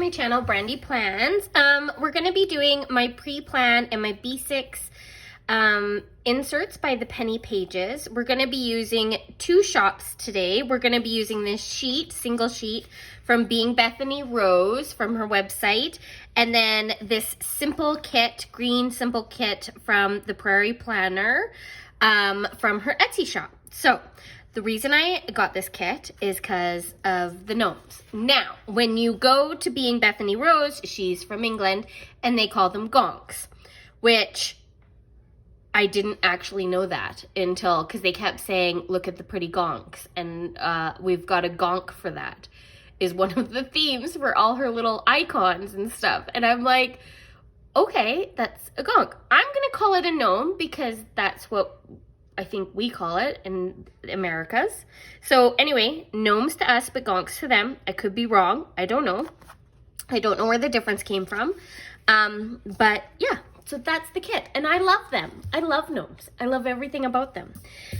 my channel, Brandy Plans. We're going to be doing my pre-plan and my B6 inserts by the penny pages. We're going to be using 2 shops today. We're going to be using this sheet, single sheet, from Bethany Rose from her website, and then this simple kit, green simple kit from the Prairie Planner from her Etsy shop. So the reason I got this kit is because of the gnomes. Now, when you go to Bethany Rose, she's from England, and they call them gonks, which I didn't actually know that until, because they kept saying, look at the pretty gonks, and we've got a gonk for that, is one of the themes for all her little icons and stuff. And I'm like, okay, that's a gonk. I'm gonna call it a gnome because that's what I think we call it in the Americas. So anyway, gnomes to us, but gonks to them. I could be wrong. I don't know. I don't know where the difference came from. But yeah, so that's the kit. And I love them. I love gnomes. I love everything about them.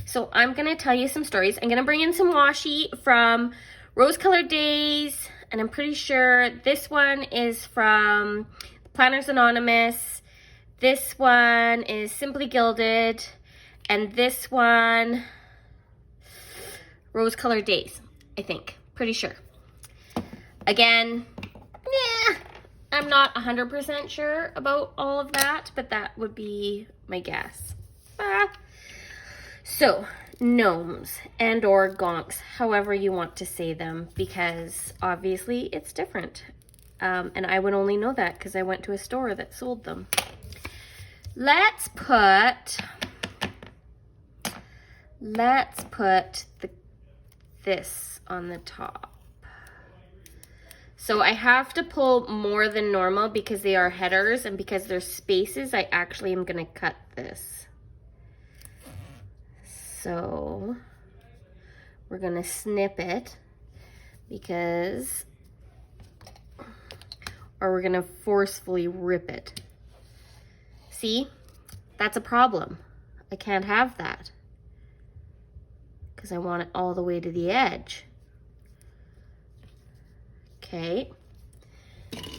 So I'm going to tell you some stories. I'm going to bring in some washi from Rose Colored Days. And I'm pretty sure this one is from Planners Anonymous. This one is Simply Gilded. And this one, Rose Colored Days, I think. Pretty sure. Again, yeah, I'm not 100% sure about all of that, but that would be my guess. So, gnomes and or gonks, however you want to say them, because obviously it's different. And I would only know that because I went to a store that sold them. Let's put this on the top. So I have to pull more than normal because they are headers, and because there's spaces, I actually am going to cut this. So we're going to snip it because, or we're going to forcefully rip it. See, that's a problem. I can't have that, because I want it all the way to the edge. Okay,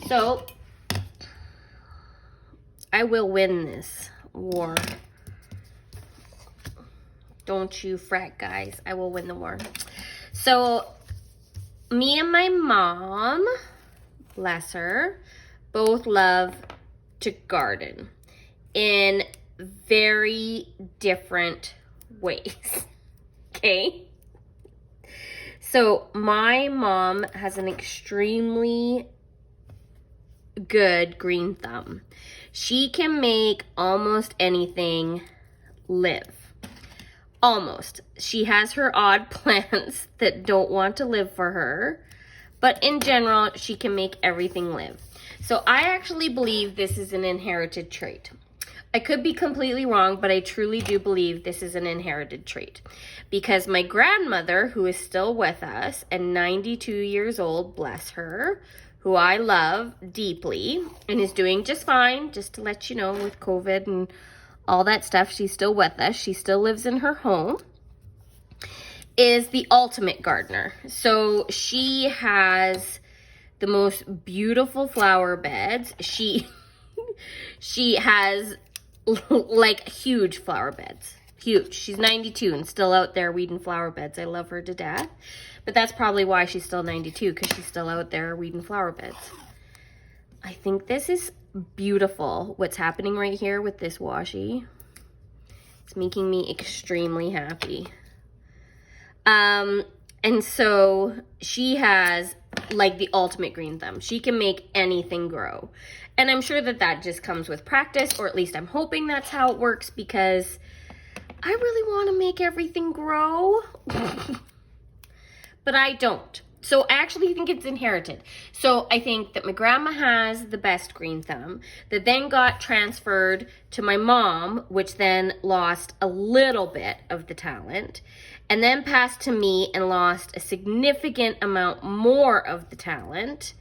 so I will win this war. Don't you fret, guys. I will win the war. So me and my mom, bless her, both love to garden in very different ways. Okay, so my mom has an extremely good green thumb. She can make almost anything live. Almost. She has her odd plants that don't want to live for her, but in general, she can make everything live. So I actually believe this is an inherited trait. I could be completely wrong, but I truly do believe this is an inherited trait. Because my grandmother, who is still with us, and 92 years old, bless her, who I love deeply, and is doing just fine, just to let you know, with COVID and all that stuff, she's still with us. She still lives in her home, is the ultimate gardener. So she has the most beautiful flower beds. She has like huge flower beds. Huge. She's 92 and still out there weeding flower beds. I love her to death. But that's probably why she's still 92, because she's still out there weeding flower beds. I think this is beautiful, what's happening right here with this washi. It's making me extremely happy. And so she has like the ultimate green thumb. She can make anything grow. And I'm sure that that just comes with practice, or at least I'm hoping that's how it works, because I really want to make everything grow, but I don't. So I actually think it's inherited. So I think that my grandma has the best green thumb that then got transferred to my mom, which then lost a little bit of the talent, and then passed to me and lost a significant amount more of the talent.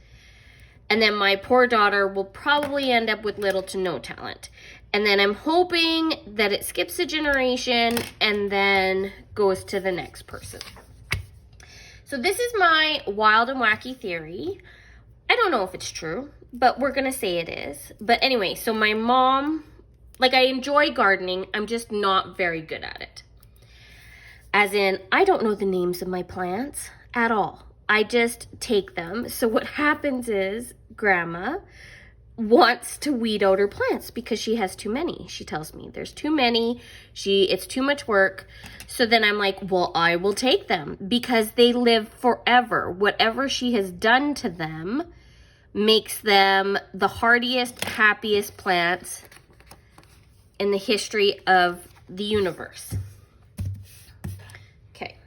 And then my poor daughter will probably end up with little to no talent. And then I'm hoping that it skips a generation and then goes to the next person. So this is my wild and wacky theory. I don't know if it's true, but we're gonna say it is. But anyway, so my mom, like, I enjoy gardening, I'm just not very good at it. As in, I don't know the names of my plants at all. I just take them. So what happens is Grandma wants to weed out her plants because she has too many. She tells me there's too many. It's too much work. So then I'm like, well, I will take them because they live forever. Whatever she has done to them makes them the hardiest, happiest plants in the history of the universe. Okay.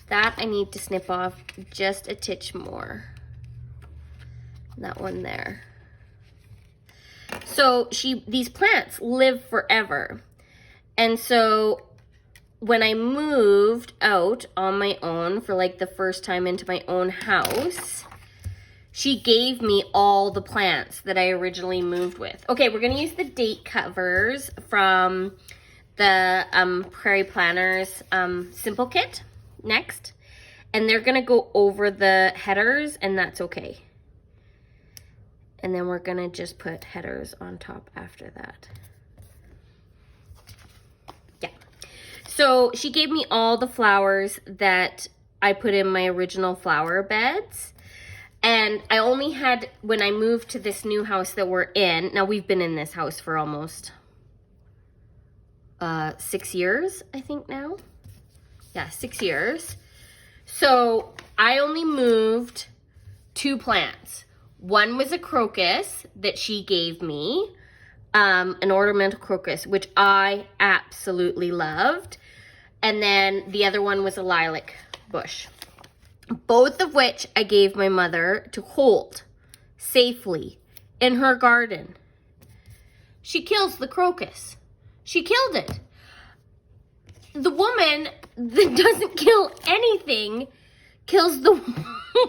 That I need to snip off just a titch more. That one there. So these plants live forever. And so when I moved out on my own for like the first time into my own house, she gave me all the plants that I originally moved with. Okay, we're gonna use the date covers from the Prairie Planners Simple Kit next. And they're gonna go over the headers, and that's okay. And then we're gonna just put headers on top after that. Yeah. So she gave me all the flowers that I put in my original flower beds. And I only had, when I moved to this new house that we're in, now we've been in this house for almost 6 years, I think now. Yeah, 6 years. So I only moved 2 plants. One was a crocus that she gave me, an ornamental crocus, which I absolutely loved. And then the other one was a lilac bush. Both of which I gave my mother to hold safely in her garden. She kills the crocus. She killed it. The woman that doesn't kill anything kills the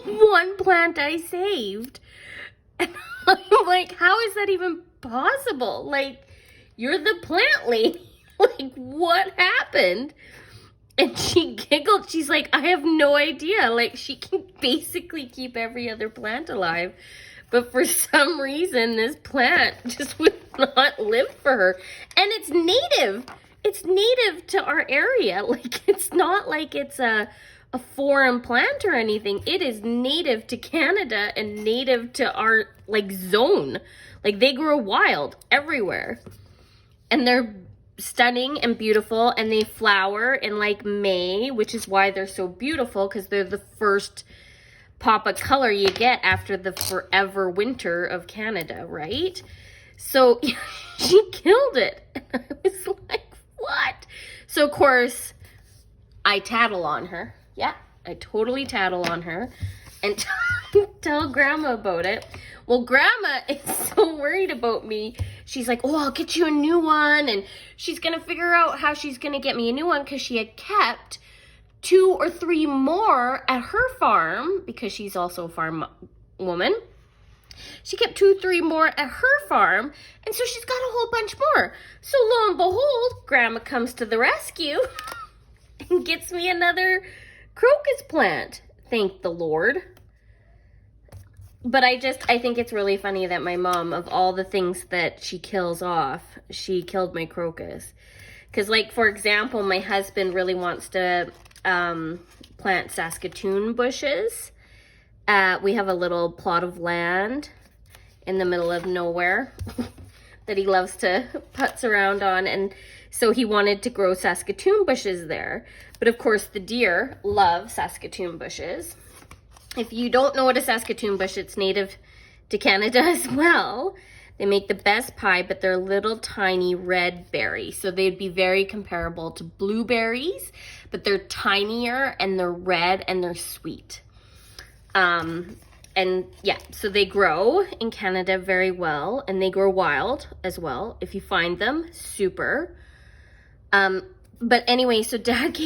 one plant I saved. And I'm like, how is that even possible? Like, you're the plant lady. Like, what happened? And she giggled. She's like, I have no idea. Like, she can basically keep every other plant alive. But for some reason, this plant just would not live for her. And it's native. It's native to our area. Like, it's not like it's a foreign plant or anything. It is native to Canada and native to our, like, zone. Like, they grow wild everywhere. And they're stunning and beautiful, and they flower in, like, May, which is why they're so beautiful, because they're the first pop of color you get after the forever winter of Canada, right? So she killed it. And I was like, what? So, of course, I tattle on her. Yeah, I totally tattle on her and tell Grandma about it. Well, Grandma is so worried about me. She's like, oh, I'll get you a new one. And she's going to figure out how she's going to get me a new one because she had kept 2 or 3 more at her farm because she's also a farm woman. She kept 2 or 3 more at her farm, and so she's got a whole bunch more. So lo and behold, Grandma comes to the rescue and gets me another crocus plant. Thank the Lord. But I think it's really funny that my mom, of all the things that she kills off, she killed my crocus. Because, like, for example, my husband really wants to plant Saskatoon bushes. We have a little plot of land in the middle of nowhere that he loves to putz around on. And so he wanted to grow Saskatoon bushes there. But of course, the deer love Saskatoon bushes. If you don't know what a Saskatoon bush, it's native to Canada as well. They make the best pie, but they're little tiny red berries. So they'd be very comparable to blueberries, but they're tinier and they're red and they're sweet. And yeah, so they grow in Canada very well, and they grow wild as well. If you find them, super. But anyway, so Dad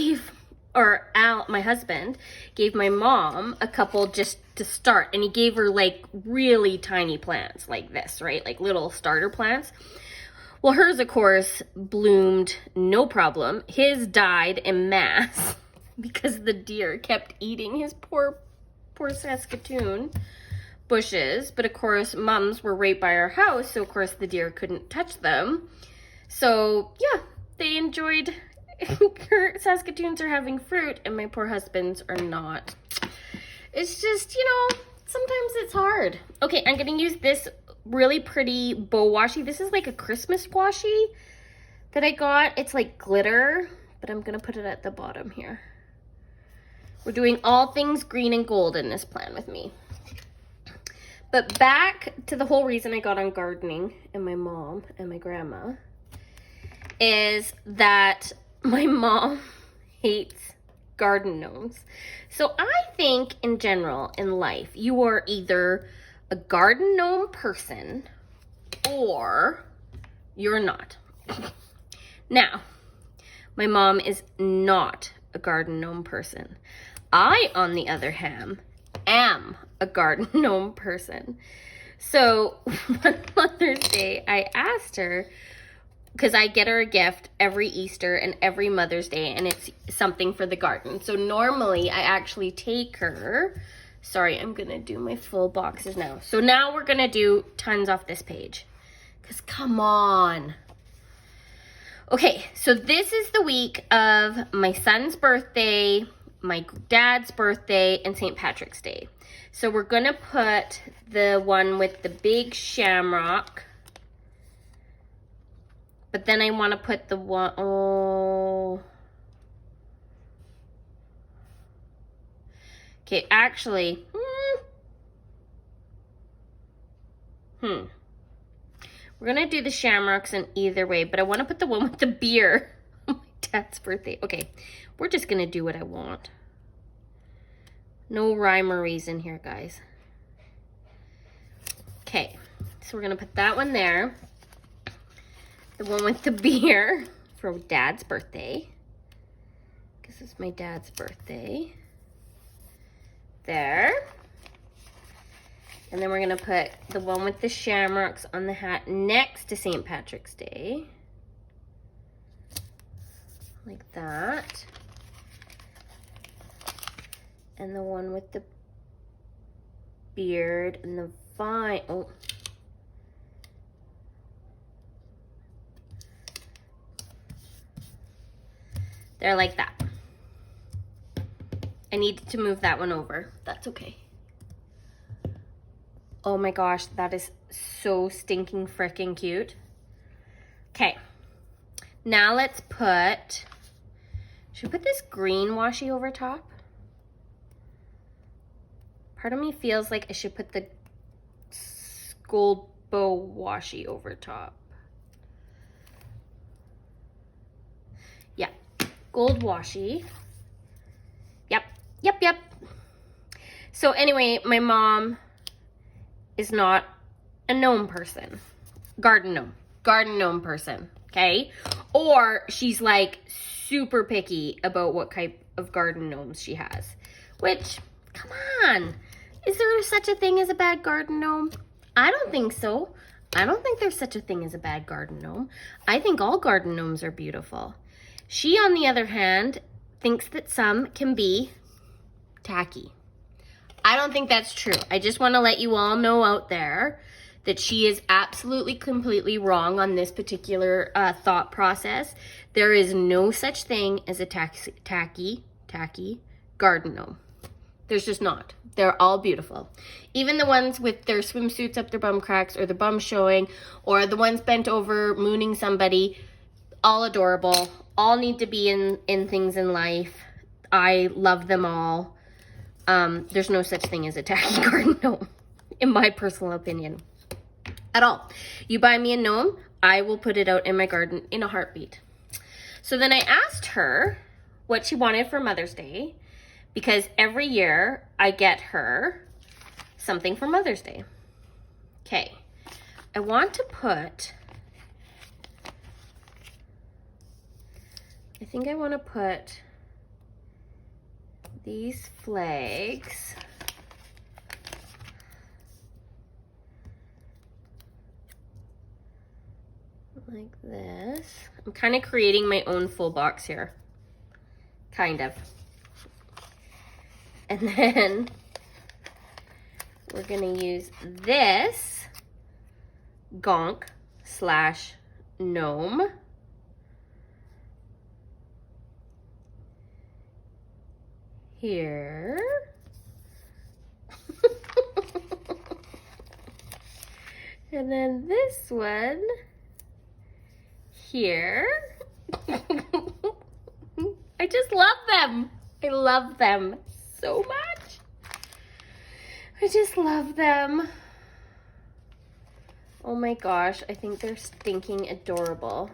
my husband gave my mom a couple just to start, and he gave her like really tiny plants like this, right? Like little starter plants. Well, hers, of course, bloomed no problem. His died en masse because the deer kept eating his poor Saskatoon. bushes, but of course Mom's were right by our house, so of course the deer couldn't touch them. So yeah, they enjoyed. Saskatoons are having fruit and my poor husband's are not. It's just, sometimes it's hard. Okay, I'm gonna use this really pretty bow washi. This is like a Christmas washi that I got. It's like glitter, but I'm gonna put it at the bottom here. We're doing all things green and gold in this plan with me. But back to the whole reason I got on gardening and my mom and my grandma is that my mom hates garden gnomes. So I think in general in life, you are either a garden gnome person or you're not. Now, my mom is not a garden gnome person. I, on the other hand, am a garden gnome person. So one Mother's Day, I asked her, because I get her a gift every Easter and every Mother's Day, and it's something for the garden. So normally I actually take her, sorry, I'm gonna do my full boxes now. So now we're gonna do tons off this page, because come on. Okay, so this is the week of my son's birthday, my dad's birthday, and St. Patrick's Day. So we're gonna put the one with the big shamrock, but then I want to put the one, okay, actually, we're going to do the shamrocks in either way, but I want to put the one with the beer on my dad's birthday. Okay, we're just going to do what I want. No rhyme or reason here, guys. Okay, so we're going to put that one there. The one with the beer for Dad's birthday. This is my dad's birthday. There. And then we're going to put the one with the shamrocks on the hat next to St. Patrick's Day. Like that. And the one with the beard and the vine. Oh. They're like that. I need to move that one over. That's okay. Oh my gosh, that is so stinking freaking cute. Okay. Now let's put, should we put this green washi over top? Part of me feels like I should put the gold bow washi over top. Yeah. Gold washi. Yep. So anyway, my mom is not a gnome person. Garden gnome person, okay? Or she's like super picky about what type of garden gnomes she has. Which, come on. Is there such a thing as a bad garden gnome? I don't think so. I don't think there's such a thing as a bad garden gnome. I think all garden gnomes are beautiful. She, on the other hand, thinks that some can be tacky. I don't think that's true. I just want to let you all know out there that she is absolutely, completely wrong on this particular thought process. There is no such thing as a tacky garden gnome. There's just not. They're all beautiful. Even the ones with their swimsuits up their bum cracks or the bum showing, or the ones bent over mooning somebody, all adorable. All need to be in things in life. I love them all. There's no such thing as a tacky garden gnome, in my personal opinion, at all. You buy me a gnome, I will put it out in my garden in a heartbeat. So then I asked her what she wanted for Mother's Day, because every year I get her something for Mother's Day. Okay, I want to put, I think I want to put these flags like this. I'm kind of creating my own full box here. Kind of. And then we're gonna use this gonk / gnome. Here. And then this one here. I just love them. I love them so much. I just love them. Oh my gosh, I think they're stinking adorable.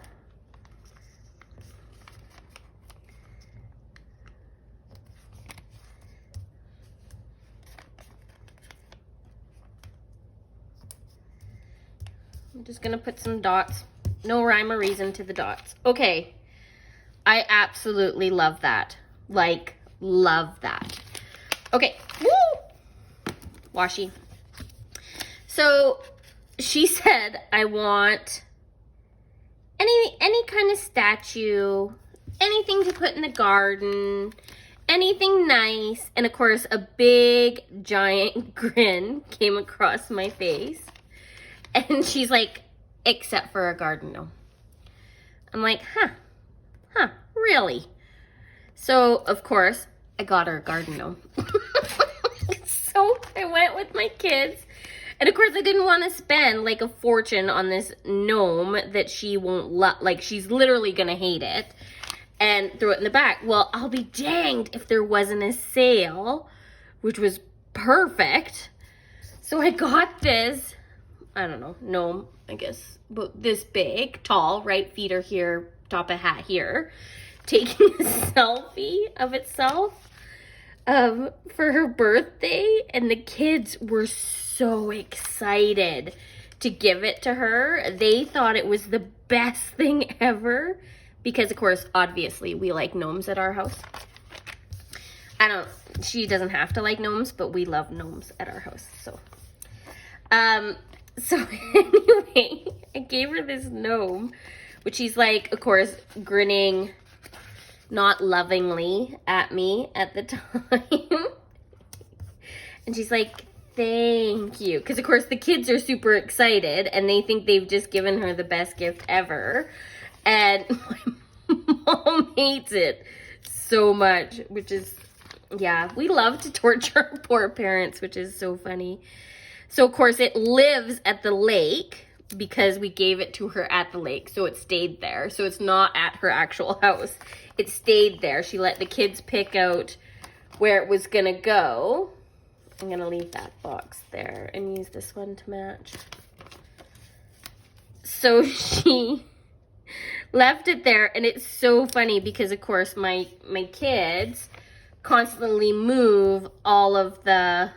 I'm just gonna put some dots. No rhyme or reason to the dots. Okay, I absolutely love that. Like, love that. Okay, woo! Washi. So, she said, I want any kind of statue, anything to put in the garden, anything nice. And of course, a big, giant grin came across my face. And she's like, except for a garden gnome. I'm like, huh, really? So, of course, I got her a garden gnome. So I went with my kids. And of course, I didn't want to spend like a fortune on this gnome that she won't love. Like, she's literally going to hate it. And throw it in the back. Well, I'll be danged if there wasn't a sale, which was perfect. So I got this, I don't know, gnome, I guess, but this big, tall, right? Feet are here, top of hat here, taking a selfie of itself for her birthday. And the kids were so excited to give it to her. They thought it was the best thing ever because, of course, obviously, we like gnomes at our house. She doesn't have to like gnomes, but we love gnomes at our house, so. So anyway, I gave her this gnome, which she's like, of course, grinning not lovingly at me at the time. And she's like, thank you. Because, of course, the kids are super excited and they think they've just given her the best gift ever. And my mom hates it so much, which is, yeah, we love to torture our poor parents, which is so funny. So, of course, it lives at the lake because we gave it to her at the lake. So it stayed there. So it's not at her actual house. It stayed there. She let the kids pick out where it was going to go. I'm going to leave that box there and use this one to match. So she left it there. And it's so funny because, of course, my kids constantly move all of the...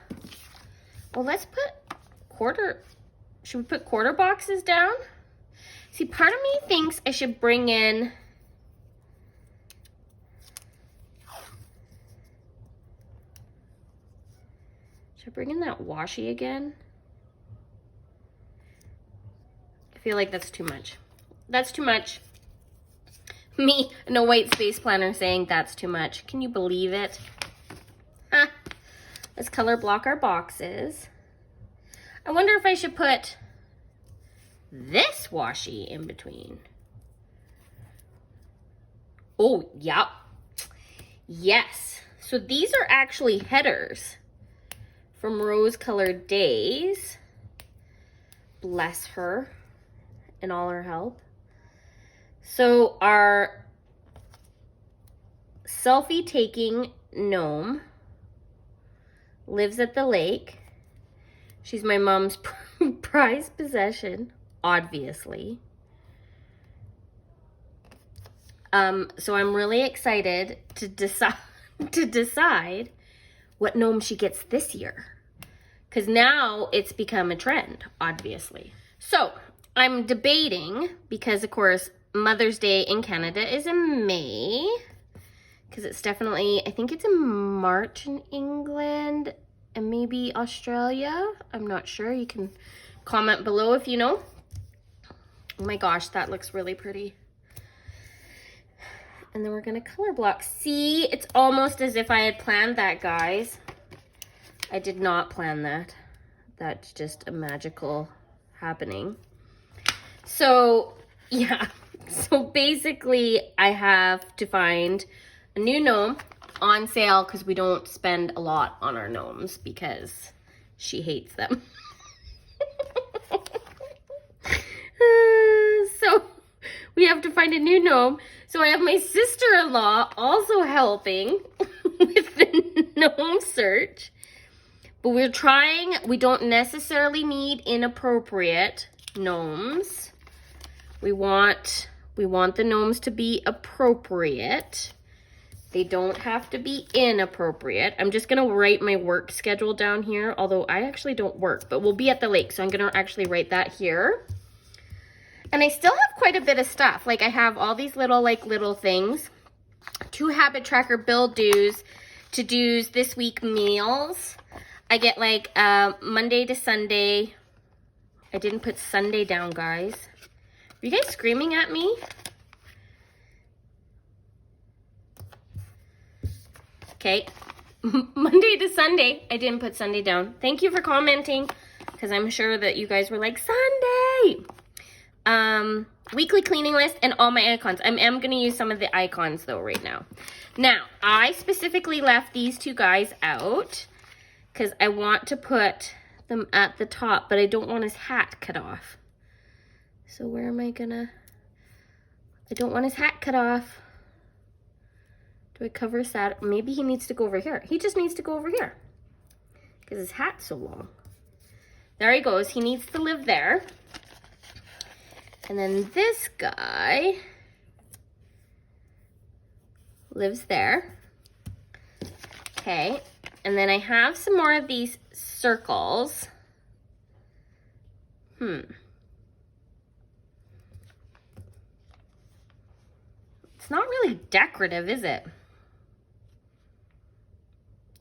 Well, let's put should we put quarter boxes down? See, part of me thinks I should bring in that washi again? I feel like that's too much. That's too much. Me, no white space planner saying that's too much. Can you believe it? Huh. Let's color block our boxes. I wonder if I should put this washi in between. Oh, yep. Yes. So these are actually headers from Rose Colored Days. Bless her and all her help. So our selfie taking gnome lives at the lake. She's my mom's prized possession, obviously. So I'm really excited to decide what gnome she gets this year. Because now it's become a trend, obviously. So I'm debating, because of course Mother's Day in Canada is in May. Because it's definitely, I think it's in March in England and maybe Australia. I'm not sure. You can comment below if you know. Oh my gosh, that looks really pretty. And then we're gonna color block. See, it's almost as if I had planned that, guys. I did not plan that. that's just a magical happening. So yeah, so basically I have to find a new gnome on sale because we don't spend a lot on our gnomes because she hates them. So we have to find a new gnome. So I have my sister-in-law also helping with the gnome search. But we're trying, we don't necessarily need inappropriate gnomes. We want the gnomes to be appropriate. They don't have to be inappropriate. I'm just gonna write my work schedule down here, although I actually don't work, but we'll be at the lake, so I'm gonna actually write that here. And I still have quite a bit of stuff. Like I have all these little things. 2 habit tracker bill dues, to-dos, this week meals. I get like Monday to Sunday. I didn't put Sunday down, guys. Are you guys screaming at me? Okay, Monday to Sunday. I didn't put Sunday down. Thank you for commenting, because I'm sure that you guys were like, Sunday! Weekly cleaning list and all my icons. I am going to use some of the icons though right now. Now, I specifically left these 2 guys out because I want to put them at the top, but I don't want his hat cut off. So where am I gonna... I don't want his hat cut off. Do I cover his hat? Maybe he needs to go over here. He just needs to go over here because his hat's so long. There he goes. He needs to live there. And then this guy lives there. Okay. And then I have some more of these circles. It's not really decorative, is it?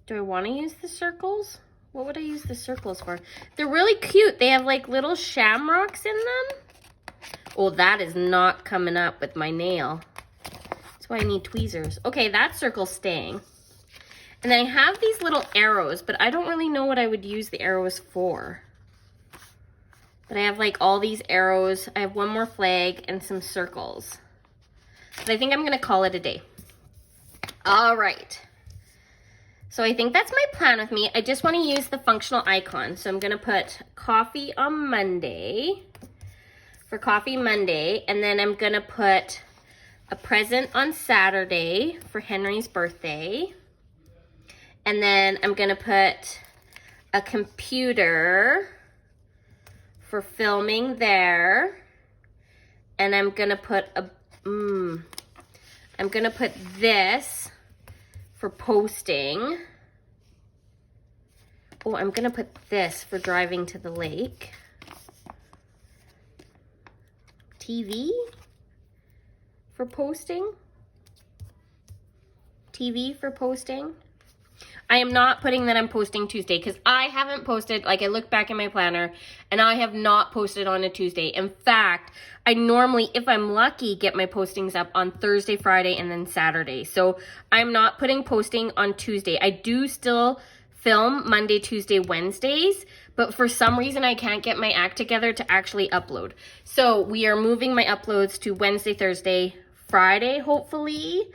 Do I want to use the circles? What would I use the circles for? They're really cute. They have like little shamrocks in them. Oh, that is not coming up with my nail. That's why I need tweezers. Okay, that circle's staying. And then I have these little arrows, but I don't really know what I would use the arrows for. But I have like all these arrows. I have one more flag and some circles. But I think I'm gonna call it a day. All right. So I think that's my plan with me. I just wanna use the functional icon. So I'm gonna put coffee on Monday. For Coffee Monday, and then I'm gonna put a present on Saturday for Henry's birthday, and then I'm gonna put a computer for filming there, and I'm gonna put a I'm gonna put this for posting. Oh, I'm gonna put this for driving to the lake. TV for posting. TV for posting. I am not putting that I'm posting Tuesday because I haven't posted, like I look back in my planner and I have not posted on a Tuesday. In fact, I normally, if I'm lucky, get my postings up on Thursday, Friday, and then Saturday. So I'm not putting posting on Tuesday. I do still film Monday, Tuesday, Wednesdays, but for some reason I can't get my act together to actually upload. So we are moving my uploads to Wednesday, Thursday, Friday, hopefully,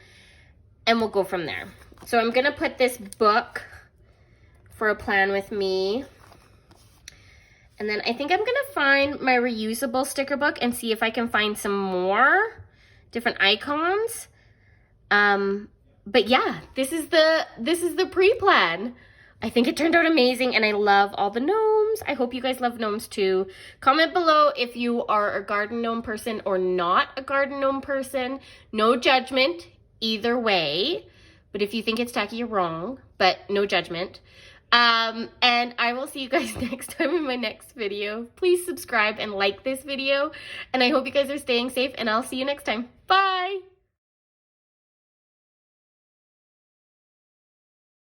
and we'll go from there. So I'm gonna put this book for a plan with me. And then I think I'm gonna find my reusable sticker book and see if I can find some more different icons. But yeah, this is the pre-plan. I think it turned out amazing and I love all the gnomes. I hope you guys love gnomes too. Comment below if you are a garden gnome person or not a garden gnome person. No judgment either way. But if you think it's tacky, you're wrong, but no judgment. And I will see you guys next time in my next video. Please subscribe and like this video. And I hope you guys are staying safe and I'll see you next time. Bye.